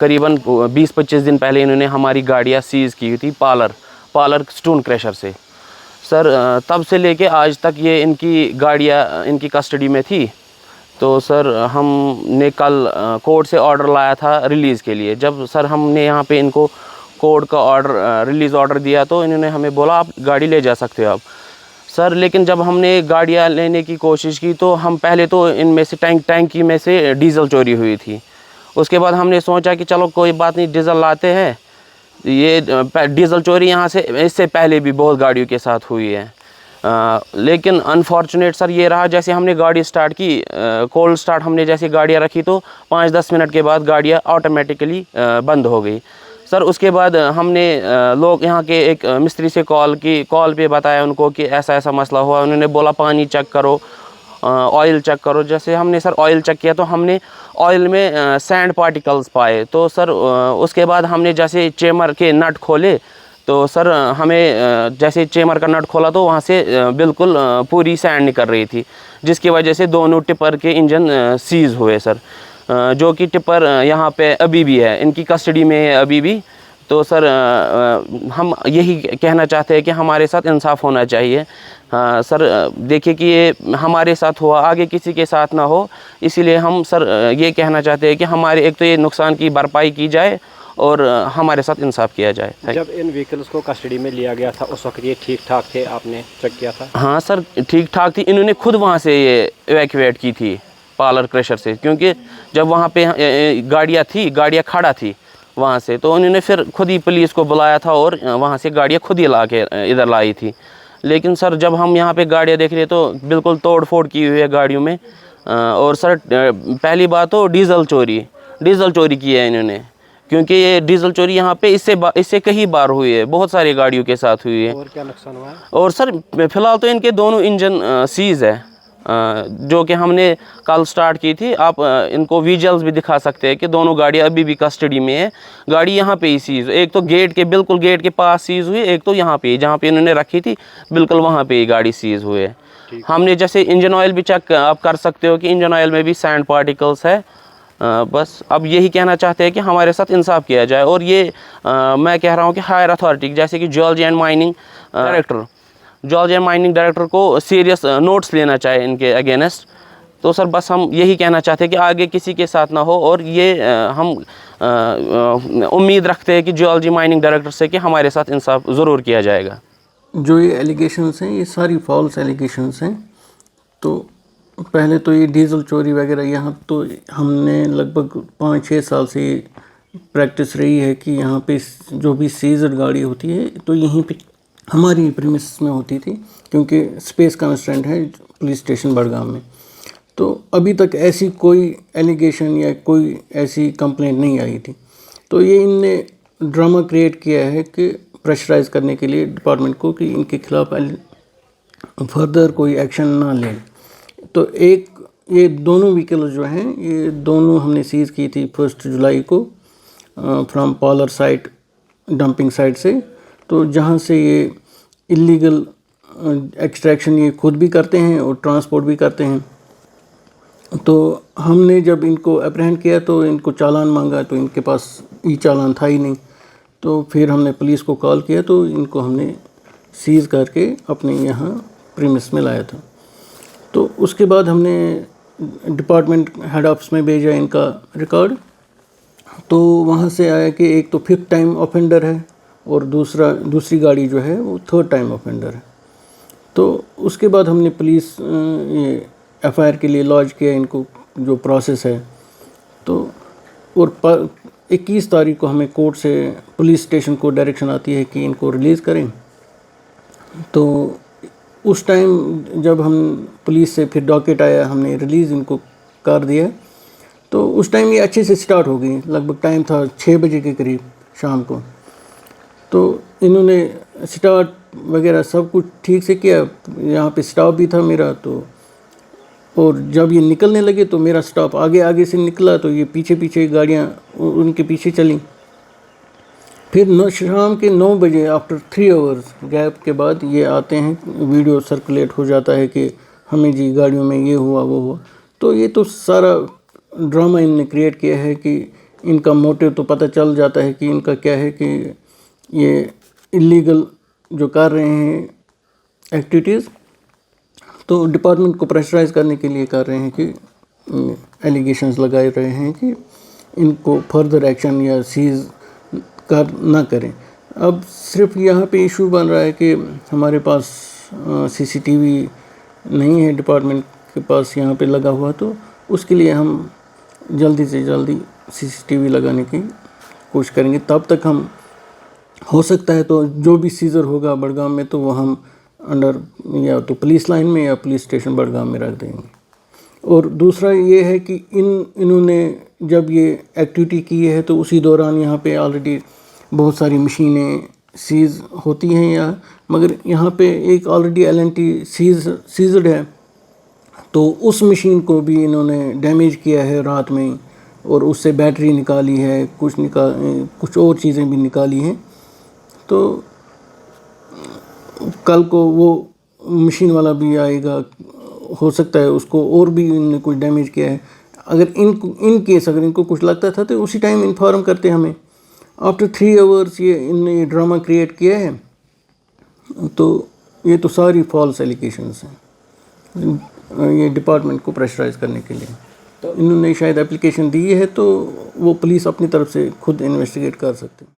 करीबन 20-25 दिन पहले इन्होंने हमारी गाड़ियाँ सीज़ की थी पालर स्टोन क्रशर से। सर तब से लेके आज तक ये इनकी गाड़ियाँ इनकी कस्टडी में थी। तो सर हमने कल कोर्ट से ऑर्डर लाया था रिलीज़ के लिए। जब सर हमने यहाँ पे इनको कोर्ट का रिलीज़ ऑर्डर दिया तो इन्होंने हमें बोला आप गाड़ी ले जा सकते हो आप। सर लेकिन जब हमने गाड़ियाँ लेने की कोशिश की तो हम पहले तो इनमें से टैंकी में से डीज़ल चोरी हुई थी। उसके बाद हमने सोचा कि चलो कोई बात नहीं, डीज़ल लाते हैं। ये डीज़ल चोरी यहाँ से इससे पहले भी बहुत गाड़ियों के साथ हुई है। लेकिन अनफॉर्चुनेट सर ये रहा, जैसे हमने गाड़ी स्टार्ट की, कोल्ड स्टार्ट हमने जैसे गाड़ियाँ रखी तो 5-10 मिनट के बाद गाड़ियाँ ऑटोमेटिकली बंद हो गई। सर उसके बाद हमने लोग यहाँ के एक मिस्त्री से कॉल पे बताया उनको कि ऐसा ऐसा मसला हुआ। उन्होंने बोला पानी चेक करो, ऑयल चेक करो। जैसे हमने सर ऑयल चेक किया तो हमने ऑयल में सैंड पार्टिकल्स पाए। तो सर उसके बाद हमने जैसे चेमर के नट खोले तो सर हमें जैसे चेमर का नट खोला तो वहाँ से बिल्कुल पूरी सैंड निकल रही थी, जिसकी वजह से दोनों टिपर के इंजन सीज़ हुए सर। जो कि टिपर यहाँ पे अभी भी है, इनकी कस्टडी में है अभी भी। तो सर हम यही कहना चाहते हैं कि हमारे साथ इंसाफ होना चाहिए। सर देखिए कि ये हमारे साथ हुआ, आगे किसी के साथ ना हो, इसीलिए हम सर ये कहना चाहते हैं कि हमारे एक तो ये नुकसान की भरपाई की जाए और हमारे साथ इंसाफ किया जाए। जब इन व्हीकल्स को कस्टडी में लिया गया था उस वक्त ये ठीक ठाक थे, आपने चेक किया था? हाँ सर ठीक ठाक थी। इन्होंने खुद वहाँ से ये इवैक्यूएट की थी पालर क्रशर से, क्योंकि जब वहाँ पे गाड़ियाँ खड़ा थी वहाँ से, तो उन्होंने फिर खुद ही पुलिस को बुलाया था और वहाँ से गाड़ियाँ खुद ही ला के इधर लाई थी। लेकिन सर जब हम यहाँ पे गाड़ियाँ देख रहे तो बिल्कुल तोड़ फोड़ की हुई है गाड़ियों में। और सर पहली बात तो डीज़ल चोरी की है इन्होंने, क्योंकि ये डीज़ल चोरी यहाँ पे इससे कई बार हुई है, बहुत सारी गाड़ियों के साथ हुई है। और क्या नुकसान हुआ है? और सर फ़िलहाल तो इनके दोनों इंजन सीज़ है, जो कि हमने कल स्टार्ट की थी। आप इनको विजुअल्स भी दिखा सकते हैं कि दोनों गाड़ियाँ अभी भी कस्टडी में है। गाड़ी यहाँ पे ही सीज़, एक तो बिल्कुल गेट के पास सीज़ हुई, एक तो यहाँ पे जहाँ पे इन्होंने रखी थी बिल्कुल वहाँ पे ही गाड़ी सीज़ हुई है। हमने जैसे इंजन ऑयल भी चेक आप कर सकते हो कि इंजन ऑयल में भी सैंड पार्टिकल्स है। बस अब यही कहना चाहते हैं कि हमारे साथ इंसाफ किया जाए। और ये मैं कह रहा हूँ कि हायर अथॉरिटी जैसे कि जियोलॉजी एंड माइनिंग डायरेक्टर को सीरियस नोट्स लेना चाहिए इनके अगेंस्ट। तो सर बस हम यही कहना चाहते हैं कि आगे किसी के साथ ना हो, और ये हम उम्मीद रखते हैं कि जियोलॉजी माइनिंग डायरेक्टर से कि हमारे साथ इंसाफ ज़रूर किया जाएगा। जो ये एलिगेशंस हैं ये सारी फॉल्स एलिगेशंस हैं। तो पहले तो ये डीज़ल चोरी वगैरह यहाँ तो हमने लगभग 5-6 साल से प्रैक्टिस रही है कि यहाँ पे जो भी सीज़ड गाड़ी होती है तो यहीं पे हमारी प्रीमिस में होती थी, क्योंकि स्पेस कंस्ट्रेंट है पुलिस स्टेशन बड़गाम में। तो अभी तक ऐसी कोई एलिगेशन या कोई ऐसी कंप्लेंट नहीं आई थी। तो ये इनने ड्रामा क्रिएट किया है कि प्रेशराइज़ करने के लिए डिपार्टमेंट को कि इनके खिलाफ फर्दर कोई एक्शन ना लें। तो ये दोनों व्हीकल जो हैं ये दोनों हमने सीज़ की थी 1 जुलाई को from parlour site dumping site से। तो जहाँ से ये इलीगल एक्सट्रैक्शन ये खुद भी करते हैं और ट्रांसपोर्ट भी करते हैं। तो हमने जब इनको अप्रहेंड किया तो इनको चालान मांगा तो इनके पास ई चालान था ही नहीं। तो फिर हमने पुलिस को कॉल किया तो इनको हमने सीज़ करके अपने यहाँ प्रीमिस में लाया था। तो उसके बाद हमने डिपार्टमेंट हेड ऑफिस में भेजा इनका रिकॉर्ड। तो वहाँ से आया कि एक तो 5th टाइम ऑफेंडर है और दूसरी गाड़ी जो है वो 3rd टाइम ऑफेंडर है। तो उसके बाद हमने पुलिस FIR के लिए लॉन्च किया इनको, जो प्रोसेस है। तो और 21 तारीख को हमें कोर्ट से पुलिस स्टेशन को डायरेक्शन आती है कि इनको रिलीज़ करें। तो उस टाइम जब हम पुलिस से फिर डॉकेट आया, हमने रिलीज़ इनको कर दिया। तो उस टाइम ये अच्छे से स्टार्ट हो गई, लगभग टाइम था 6 बजे के करीब शाम को। तो इन्होंने स्टार्ट वगैरह सब कुछ ठीक से किया, यहाँ पे स्टॉप भी था मेरा। तो और जब ये निकलने लगे तो मेरा स्टॉप आगे से निकला, तो ये पीछे गाड़ियाँ उनके पीछे चली। फिर शाम के 9 बजे आफ्टर 3 आवर्स गैप के बाद ये आते हैं, वीडियो सर्कुलेट हो जाता है कि हमें जी गाड़ियों में ये हुआ वो हुआ। तो ये तो सारा ड्रामा इनने क्रिएट किया है कि ان کا موٹیو تو پتہ چل جاتا ہے کہ ان کا کیا ہے کہ یہ اللیگل جو کر رہے ہیں ایکٹیویٹیز، تو ڈپارٹمنٹ کو پریشرائز کرنے کے لیے کر رہے ہیں کہ ایلیگیشنز لگائے رہے ہیں کہ ان کو فردر ایکشن یا سیز نہ کریں. اب صرف یہاں پہ ایشو بن رہا ہے کہ ہمارے پاس سی سی ٹی وی نہیں ہے ڈپارٹمنٹ کے پاس یہاں پہ لگا ہوا، تو اس کے لیے ہم جلدی سے جلدی سی سی ٹی وی لگانے کی کوشش کریں گے. تب تک ہم ہو سکتا ہے تو جو بھی سیزر ہوگا بڑگام میں تو وہ ہم انڈر یا تو پولیس لائن میں یا پولیس اسٹیشن بڑگام میں رکھ دیں گے. اور دوسرا یہ ہے کہ انہوں نے جب یہ ایکٹیویٹی کی ہے تو اسی دوران یہاں پہ آلریڈی بہت ساری مشینیں سیز ہوتی ہیں مگر یہاں پہ ایک آلریڈی LNT سیزڈ ہے، تو اس مشین کو بھی انہوں نے ڈیمیج کیا ہے رات میں، اور اس سے بیٹری نکالی ہے، کچھ اور چیزیں بھی نکالی ہیں. تو کل کو وہ مشین والا بھی آئے گا، ہو سکتا ہے اس کو اور بھی ان نے کچھ ڈیمیج کیا ہے. اگر اگر ان کو کچھ لگتا تھا تو اسی ٹائم انفارم کرتے ہمیں. آفٹر 3 hours ان نے یہ ڈرامہ کریٹ کیا ہے. تو یہ تو ساری فالس ایلیگیشنز ہیں یہ ڈپارٹمنٹ کو پریشرائز کرنے کے لیے. تو انہوں نے شاید اپلیکیشن دی ہے، تو وہ پولیس اپنی طرف سے خود انویسٹیگیٹ کر سکتے ہیں.